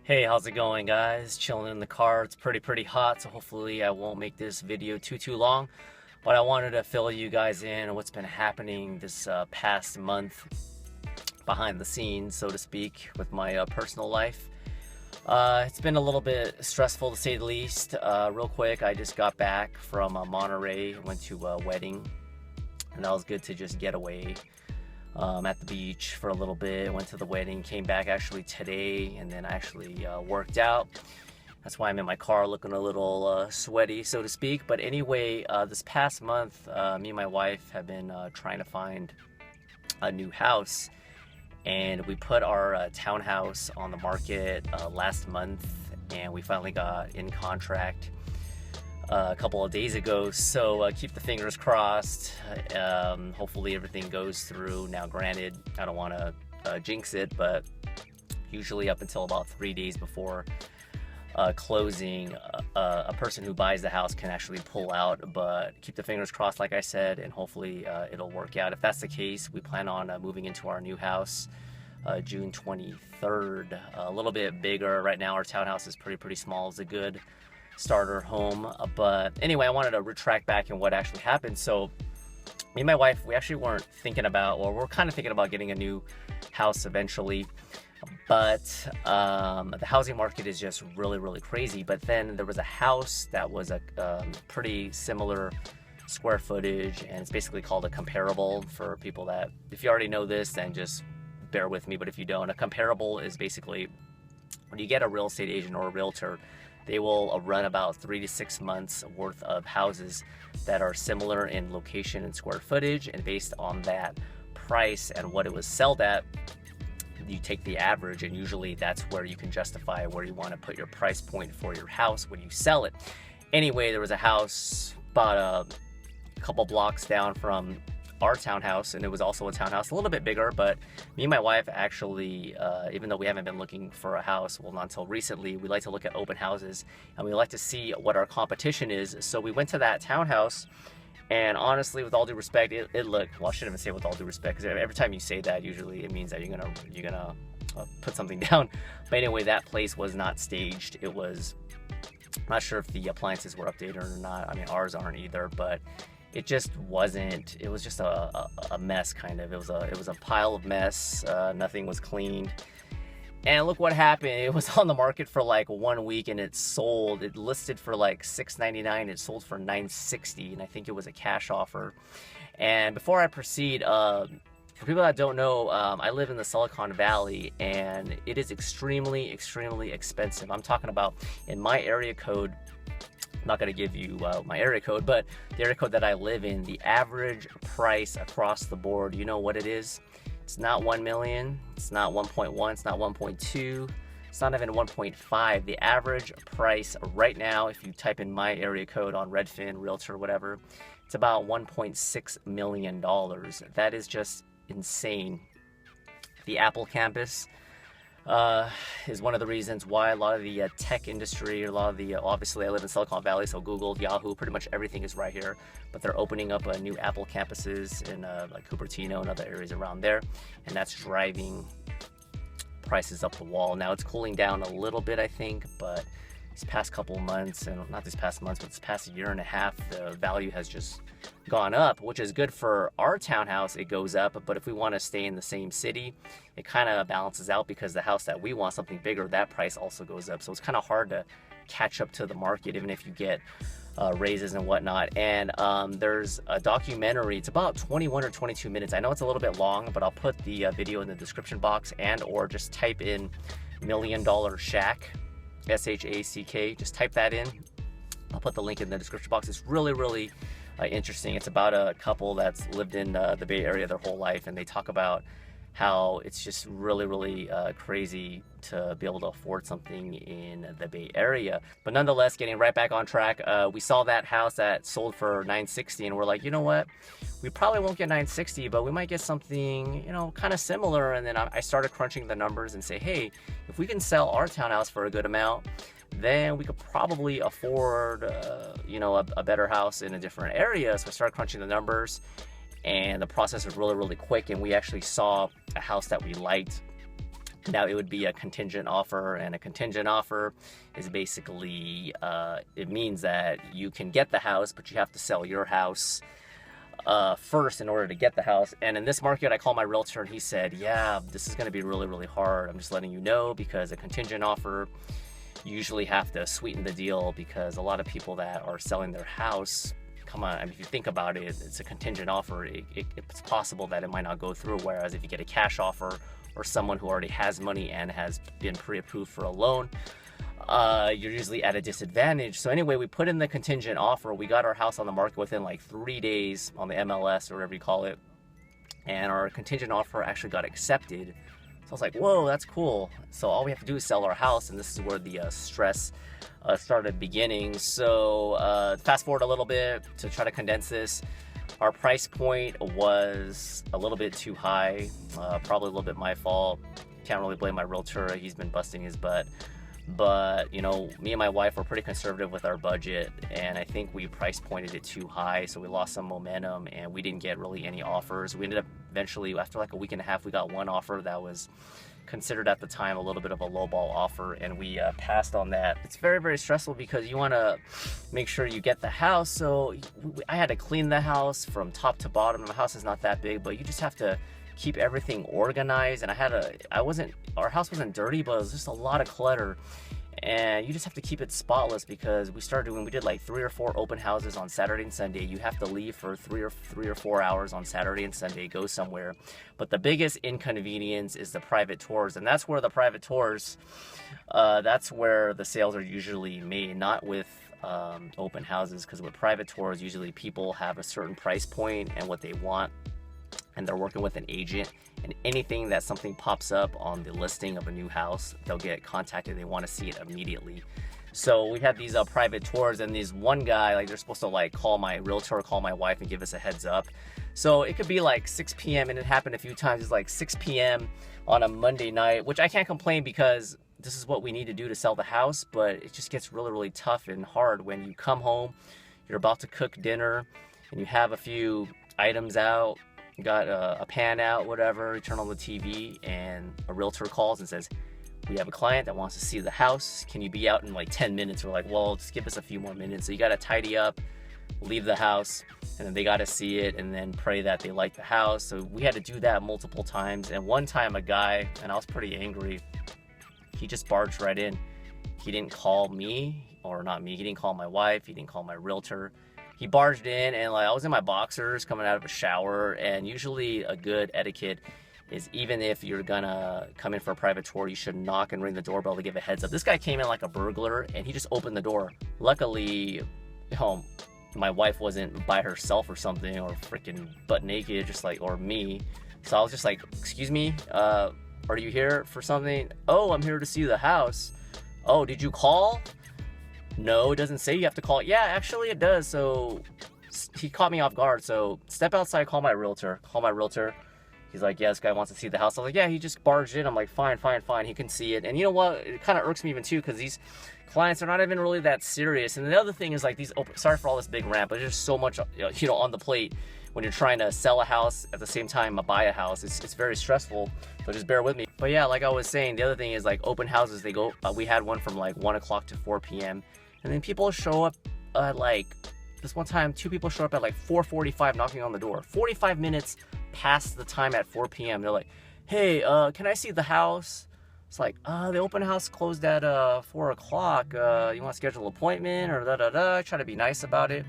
Hey, how's it going, guys? Chilling in the car. It's pretty hot, so hopefully I won't make this video too long. But I wanted to fill you guys in on what's been happening this past month behind the scenes, so to speak, with my personal life. It's been a little bit stressful to say the least. Real quick, I just got back from Monterey, went to a wedding, and that was good to just get away. At the beach for a little bit, went to the wedding, came back actually today, and then I actually worked out. That's why I'm in my car looking a little sweaty, so to speak. But anyway, this past month, me and my wife have been trying to find a new house, and we put our townhouse on the market last month, and we finally got in contract a couple of days ago, so keep the fingers crossed. Hopefully everything goes through. Now granted, I don't want to jinx it, but usually up until about 3 days before closing, a person who buys the house can actually pull out, but keep the fingers crossed, like I said, and hopefully it'll work out. If that's the case, we plan on moving into our new house June 23rd. A little bit bigger. Right now our townhouse is pretty small. It's a good starter home, but anyway, I wanted to retract back and what actually happened. So me and my wife, we actually weren't thinking about, or we're kind of thinking about getting a new house eventually, but the housing market is just really crazy. But then there was a house that was a pretty similar square footage, and it's basically called a comparable. For people that, if you already know this, then just bear with me, but if you don't, a comparable is basically when you get a real estate agent or a realtor, they will run about 3 to 6 months worth of houses that are similar in location and square footage, and based on that price and what it was sold at, you take the average, and usually that's where you can justify where you want to put your price point for your house when you sell it. Anyway, there was a house about a couple blocks down from our townhouse, and it was also a townhouse, a little bit bigger. But me and my wife actually, even though we haven't been looking for a house, well, not until recently, we like to look at open houses, and we like to see what our competition is. So we went to that townhouse, and honestly, with all due respect, it looked, well, I shouldn't even say with all due respect, because every time you say that, usually it means that you're gonna put something down. But anyway, that place was not staged. It was, I'm not sure if the appliances were updated or not. I mean, ours aren't either, but it just wasn't. It was just a mess, kind of. It was a pile of mess. Nothing was cleaned. And look what happened. It was on the market for like 1 week, and it sold. It listed for like $699. It sold for $960, and I think it was a cash offer. And before I proceed, for people that don't know, I live in the Silicon Valley, and it is extremely expensive. I'm talking about in my area code. I'm not going to give you my area code, but the area code that I live in, the average price across the board, you know what it is? It's not 1 million, it's not 1.1, it's not 1.2, it's not even 1.5. The average price right now, if you type in my area code on Redfin, Realtor, whatever, it's about $1.6 million. That is just insane. The Apple campus is one of the reasons why a lot of the tech industry, a lot of the, obviously I live in Silicon Valley, so Google, Yahoo, pretty much everything is right here, but they're opening up new Apple campuses in like Cupertino and other areas around there, and that's driving prices up the wall. Now it's cooling down a little bit, I think, but these past couple months, and not these past months, but this past year and a half, the value has just gone up, which is good for our townhouse. It goes up, but if we want to stay in the same city, it kind of balances out, because the house that we want, something bigger, that price also goes up. So it's kind of hard to catch up to the market, even if you get raises and whatnot. And there's a documentary. It's about 21 or 22 minutes. I know it's a little bit long, but I'll put the video in the description box, and or just type in $1 Million Shack, SHACK. Just type that in. I'll put the link in the description box. It's really interesting. It's about a couple that's lived in the Bay Area their whole life, and they talk about how it's just really crazy to be able to afford something in the Bay Area. But nonetheless, getting right back on track, we saw that house that sold for $960, and we're like, you know what? We probably won't get $960, but we might get something, you know, kind of similar. And then I started crunching the numbers and say, hey, if we can sell our townhouse for a good amount, then we could probably afford, you know, a better house in a different area. So I started crunching the numbers, and the process was really quick, and we actually saw a house that we liked Now it would be a contingent offer, and a contingent offer is basically, it means that you can get the house, but you have to sell your house first in order to get the house. And in this market, I called my realtor and he said, yeah, this is going to be really, really hard. I'm just letting you know, because a contingent offer, you usually have to sweeten the deal, because a lot of people that are selling their house, come on, I mean, if you think about it, it's a contingent offer. It's possible that it might not go through. Whereas if you get a cash offer, or someone who already has money and has been pre-approved for a loan, you're usually at a disadvantage. So anyway, we put in the contingent offer. We got our house on the market within like 3 days on the MLS or whatever you call it. And our contingent offer actually got accepted. So I was like, whoa, that's cool. So all we have to do is sell our house, and this is where the stress started beginning. So fast forward a little bit to try to condense this. Our price point was a little bit too high, probably a little bit my fault. Can't really blame my realtor, he's been busting his butt. But, you know, me and my wife were pretty conservative with our budget, and I think we price pointed it too high, so we lost some momentum, and we didn't get really any offers. We ended up eventually, after like a week and a half, we got one offer that was considered at the time a little bit of a lowball offer, and we passed on that. It's very, very stressful because you want to make sure you get the house. So I had to clean the house from top to bottom. The house is not that big, but you just have to keep everything organized. And our house wasn't dirty, but it was just a lot of clutter. And you just have to keep it spotless, because we did like 3 or 4 open houses on Saturday and Sunday. You have to leave for 3 or 4 hours on Saturday and Sunday, go somewhere. But the biggest inconvenience is the private tours, and that's where the private tours, that's where the sales are usually made, not with open houses. Because with private tours, usually people have a certain price point and what they want, and they're working with an agent, and anything that something pops up on the listing of a new house, they'll get contacted. They want to see it immediately. So we had these private tours, and these one guy, like, they're supposed to like call my realtor, call my wife, and give us a heads up. So it could be like 6 p.m. and it happened a few times. It's like 6 p.m. on a Monday night, which I can't complain, because this is what we need to do to sell the house. But it just gets really, really tough and hard when you come home, you're about to cook dinner, and you have a few items out. You got a pan out, whatever, you turn on the TV, and a realtor calls and says, we have a client that wants to see the house. Can you be out in like 10 minutes? We're like, well, just give us a few more minutes. So you got to tidy up, leave the house, and then they got to see it, and then pray that they like the house. So we had to do that multiple times. And one time a guy, and I was pretty angry, he just barged right in. He didn't call me, or not me, he didn't call my wife, he didn't call my realtor. He barged in, and like I was in my boxers coming out of a shower, and usually a good etiquette is, even if you're gonna come in for a private tour, you should knock and ring the doorbell to give a heads up. This guy came in like a burglar, and he just opened the door. Luckily, my wife wasn't by herself or something, or freaking butt naked, just like, or me. So I was just like, excuse me, are you here for something? Oh, I'm here to see the house. Oh, did you call? No, it doesn't say you have to call. Yeah, actually it does. So he caught me off guard. So step outside, call my realtor. He's like, yeah, this guy wants to see the house. I was like, yeah, he just barged in. I'm like, fine. He can see it. And you know what? It kind of irks me even too, because these clients are not even really that serious. And the other thing is like sorry for all this big rant, but there's so much, on the plate when you're trying to sell a house at the same time buy a house. It's very stressful. So just bear with me. But yeah, like I was saying, the other thing is like open houses, they go, we had one from like 1 o'clock to 4 p.m. And then people show up this one time, 2 people showed up at like 4:45 knocking on the door. 45 minutes past the time at 4 p.m. They're like, hey, can I see the house? It's like, the open house closed at 4 o'clock. You want to schedule an appointment or da-da-da? Try to be nice about it.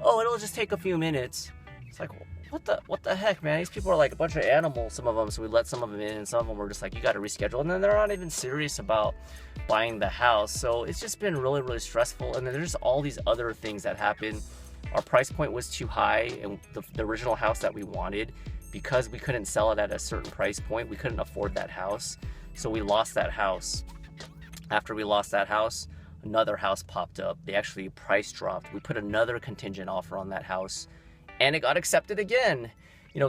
Oh, it'll just take a few minutes. It's like, what the heck, man? These people are like a bunch of animals, some of them. So we let some of them in, and some of them were just like, you got to reschedule. And then they're not even serious about buying the house. So it's just been really, really stressful. And then there's all these other things that happen. Our price point was too high, and the original house that we wanted, because we couldn't sell it at a certain price point, we couldn't afford that house. So we lost that house. After we lost that house, another house popped up. They actually price dropped. We put another contingent offer on that house, and it got accepted again.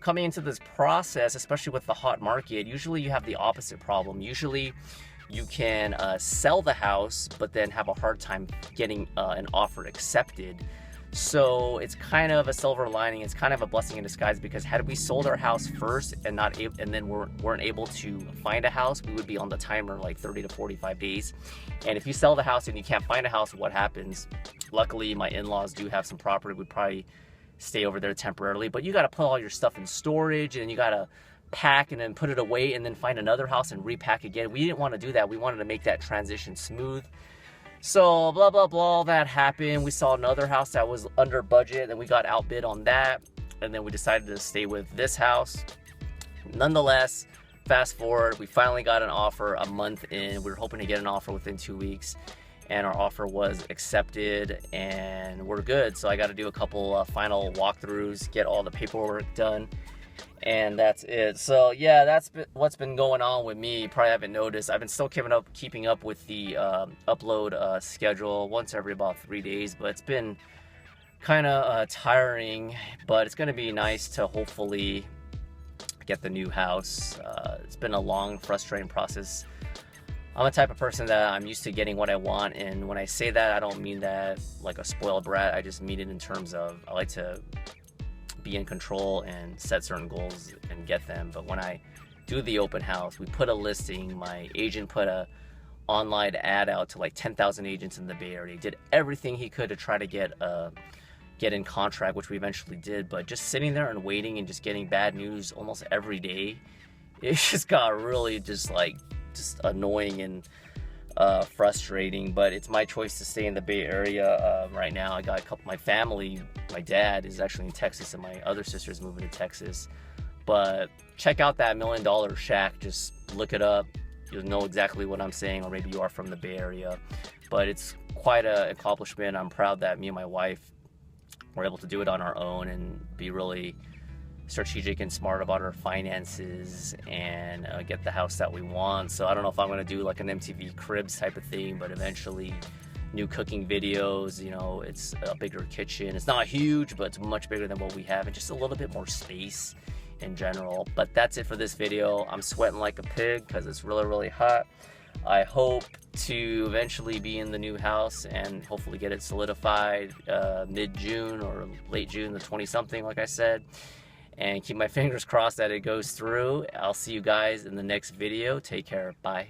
Coming into this process, especially with the hot market, usually you have the opposite problem. Usually you can sell the house, but then have a hard time getting an offer accepted. So it's kind of a silver lining. It's kind of a blessing in disguise, because had we sold our house first and then weren't able to find a house, we would be on the timer like 30 to 45 days. And if you sell the house and you can't find a house, what happens? Luckily, my in-laws do have some property. We'd probably stay over there temporarily, but you got to put all your stuff in storage, and you got to pack and then put it away and then find another house and repack again. We didn't want to do that. We wanted to make that transition smooth. So blah blah blah, all that happened. We saw another house that was under budget, and we got outbid on that, and then we decided to stay with this house. Nonetheless, fast forward, we finally got an offer a month in. We were hoping to get an offer within 2 weeks, and our offer was accepted, and we're good. So I got to do a couple final walkthroughs, get all the paperwork done, and that's it. So yeah, that's what's been going on with me. You probably haven't noticed. I've been still keeping up with the upload schedule once every about 3 days, but it's been kind of tiring. But it's going to be nice to hopefully get the new house. It's been a long, frustrating process. I'm a type of person that I'm used to getting what I want, and when I say that, I don't mean that like a spoiled brat. I just mean it in terms of I like to be in control and set certain goals and get them. But when I do the open house, we put a listing, my agent put a online ad out to like 10,000 agents in the Bay Area. He did everything he could to try to get in contract, which we eventually did. But just sitting there and waiting and just getting bad news almost every day, it just got really just annoying and frustrating. But it's my choice to stay in the Bay Area right now. I got my family, my dad is actually in Texas, and my other sister's moving to Texas. But check out that $1 Million Shack. Just look it up. You'll know exactly what I'm saying, or maybe you are from the Bay Area. But it's quite an accomplishment. I'm proud that me and my wife were able to do it on our own and be really strategic and smart about our finances and get the house that we want. So I don't know if I'm going to do like an MTV Cribs type of thing, but eventually new cooking videos. You know, it's a bigger kitchen. It's not huge, but it's much bigger than what we have, and just a little bit more space in general. But that's it for this video. I'm sweating like a pig because it's really, really hot. I hope to eventually be in the new house and hopefully get it solidified mid-June or late June, the 20-something, like I said. And keep my fingers crossed that it goes through. I'll see you guys in the next video. Take care. Bye.